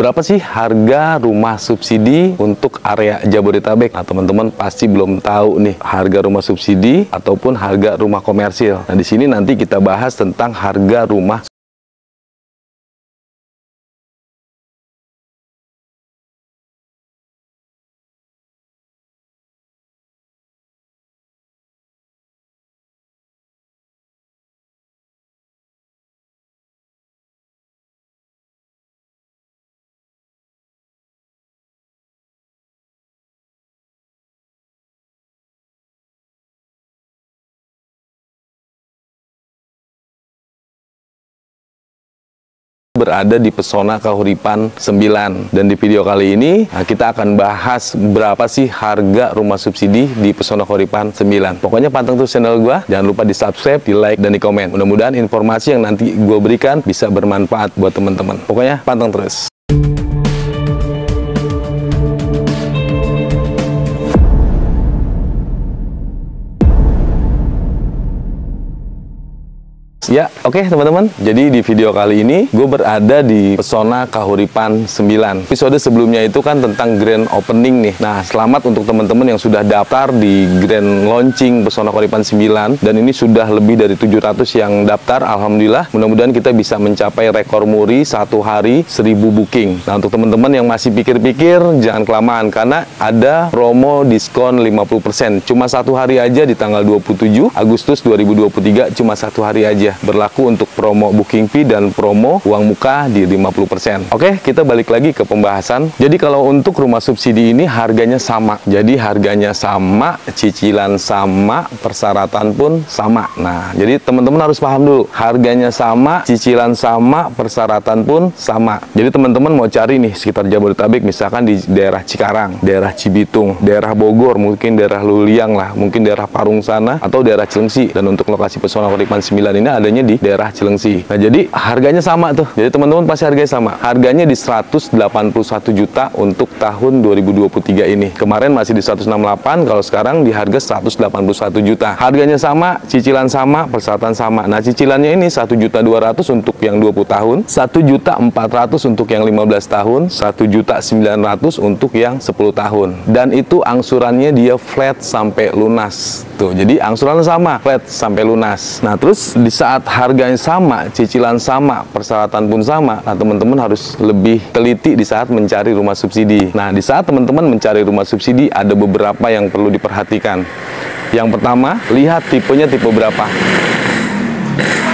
Berapa sih harga rumah subsidi untuk area Jabodetabek? Nah, teman-teman pasti belum tahu nih harga rumah subsidi ataupun harga rumah komersil. Nah, di sini nanti kita bahas tentang harga rumah berada di Pesona Kahuripan 9. Dan di video kali ini kita akan bahas berapa sih harga rumah subsidi di Pesona Kahuripan 9. Pokoknya panteng terus channel gua, jangan lupa di subscribe, di like, dan di komen. Mudah-mudahan informasi yang nanti gua berikan bisa bermanfaat buat teman-teman. Pokoknya panteng terus. Ya, oke teman-teman. Jadi di video kali ini gue berada di Pesona Kahuripan 9. Episode sebelumnya itu kan tentang grand opening nih. Nah, selamat untuk teman-teman yang sudah daftar di grand launching Pesona Kahuripan 9. Dan ini sudah lebih dari 700 yang daftar. Alhamdulillah, mudah-mudahan kita bisa mencapai rekor muri satu hari 1000 booking. Nah, untuk teman-teman yang masih pikir-pikir, jangan kelamaan karena ada promo diskon 50%. Cuma satu hari aja di tanggal 27 Agustus 2023, cuma satu hari aja. Berlaku untuk promo booking fee dan promo uang muka di 50%. Oke, kita balik lagi ke pembahasan. Jadi kalau untuk rumah subsidi ini harganya sama. Jadi harganya sama, cicilan sama, persyaratan pun sama. Nah, jadi teman-teman harus paham dulu. Harganya sama, cicilan sama, persyaratan pun sama. Jadi teman-teman mau cari nih sekitar Jabodetabek, misalkan di daerah Cikarang, daerah Cibitung, daerah Bogor, mungkin daerah Luliang lah, mungkin daerah Parung sana, atau daerah Cilengsi. Dan untuk lokasi Pesona Kahuripan 9 ini adanya di daerah Cilengsi. Nah, jadi harganya sama tuh. Jadi teman-teman pasti harganya sama. Harganya di 181 juta untuk tahun 2023 ini. Kemarin masih di 168, kalau sekarang di harga 181 juta. Harganya sama, cicilan sama, persyaratan sama. Nah, cicilannya ini 1.200.000 untuk yang 20 tahun, 1.400.000 untuk yang 15 tahun, 1.900.000 untuk yang 10 tahun. Dan itu angsurannya dia flat sampai lunas. Tuh, jadi angsurannya sama, flat sampai lunas. Nah, terus di saat harganya sama, cicilan sama, persyaratan pun sama, nah teman-teman harus lebih teliti di saat mencari rumah subsidi. Nah, di saat teman-teman mencari rumah subsidi ada beberapa yang perlu diperhatikan. Yang pertama, lihat tipenya tipe berapa.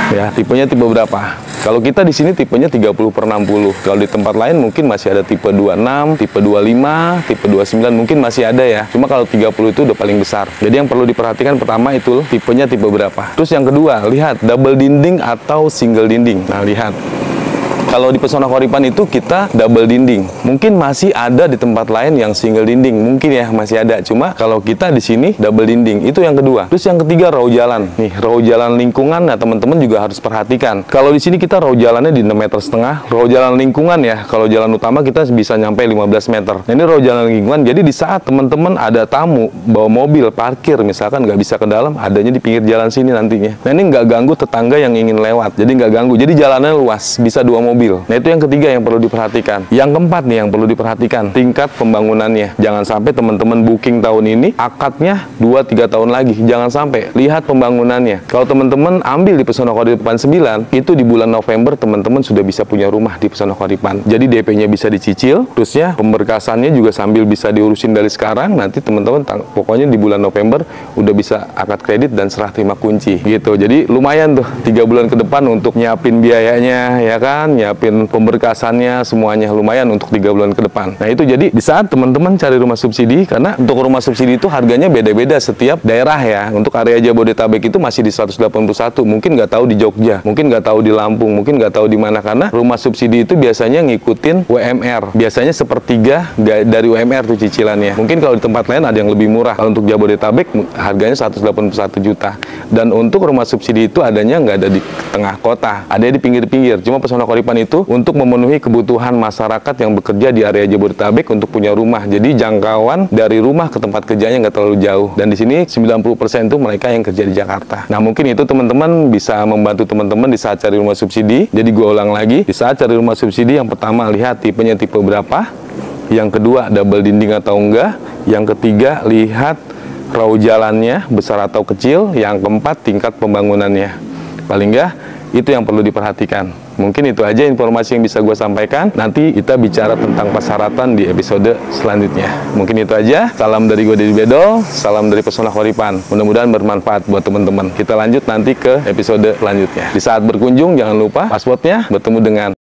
Ya, tipenya tipe berapa. Kalau kita di sini tipenya 30/60. Kalau di tempat lain mungkin masih ada tipe 26, tipe 25, tipe 29 mungkin masih ada ya. Cuma kalau 30 itu udah paling besar. Jadi yang perlu diperhatikan pertama itu tipenya tipe berapa. Terus yang kedua, lihat double dinding atau single dinding. Nah, lihat. Kalau di Pesona Kahuripan itu kita double dinding. Mungkin masih ada di tempat lain yang single dinding. Mungkin ya masih ada. Cuma kalau kita di sini double dinding. Itu yang kedua. Terus yang ketiga row jalan. Nih, row jalan lingkungan. Nah, teman-teman juga harus perhatikan. Kalau di sini kita row jalannya di 6,5 meter. Row jalan lingkungan ya. Kalau jalan utama kita bisa nyampe 15 meter. Nah, ini row jalan lingkungan. Jadi di saat teman-teman ada tamu bawa mobil parkir misalkan nggak bisa ke dalam, adanya di pinggir jalan sini nantinya. Nah, ini nggak ganggu tetangga yang ingin lewat. Jadi nggak ganggu. Jadi jalannya luas. Bisa 2 mobil. Nah, itu yang ketiga yang perlu diperhatikan. Yang keempat nih yang perlu diperhatikan, tingkat pembangunannya. Jangan sampai teman-teman booking tahun ini, akadnya 2-3 tahun lagi. Jangan sampai. Lihat pembangunannya. Kalau teman-teman ambil di Pesona Kahuripan 9, itu di bulan November teman-teman sudah bisa punya rumah di Pesona Kahuripan. Jadi DP-nya bisa dicicil, terusnya pemberkasannya juga sambil bisa diurusin dari sekarang. Nanti teman-teman pokoknya di bulan November udah bisa akad kredit dan serah terima kunci gitu. Jadi lumayan tuh 3 bulan ke depan untuk nyiapin biayanya, ya kan, nyiapin pemberkasannya, semuanya lumayan untuk 3 bulan ke depan. Nah, itu jadi di saat teman-teman cari rumah subsidi, karena untuk rumah subsidi itu harganya beda-beda setiap daerah ya. Untuk area Jabodetabek itu masih di 181, mungkin nggak tahu di Jogja, mungkin nggak tahu di Lampung, mungkin nggak tahu di mana, karena rumah subsidi itu biasanya ngikutin UMR. Biasanya sepertiga dari UMR tuh cicilannya. Mungkin kalau di tempat lain ada yang lebih murah. Kalau untuk Jabodetabek harganya 181 juta. Dan untuk rumah subsidi itu adanya nggak ada di tengah kota, ada di pinggir-pinggir. Cuma Pesona Kahuripan itu untuk memenuhi kebutuhan masyarakat yang bekerja di area Jabodetabek untuk punya rumah. Jadi jangkauan dari rumah ke tempat kerjanya nggak terlalu jauh. Dan di sini 90% itu mereka yang kerja di Jakarta. Nah, mungkin itu teman-teman bisa membantu teman-teman di saat cari rumah subsidi. Jadi gue ulang lagi, di saat cari rumah subsidi, yang pertama lihat tipenya tipe berapa. Yang kedua, double dinding atau enggak. Yang ketiga, lihat raw jalannya besar atau kecil. Yang keempat, tingkat pembangunannya. Paling enggak, itu yang perlu diperhatikan. Mungkin itu aja informasi yang bisa gue sampaikan. Nanti kita bicara tentang persyaratan di episode selanjutnya. Mungkin itu aja. Salam dari gue, Deddy Bedol. Salam dari Pesona Kahuripan. Mudah-mudahan bermanfaat buat teman-teman. Kita lanjut nanti ke episode selanjutnya. Di saat berkunjung, jangan lupa passwordnya bertemu dengan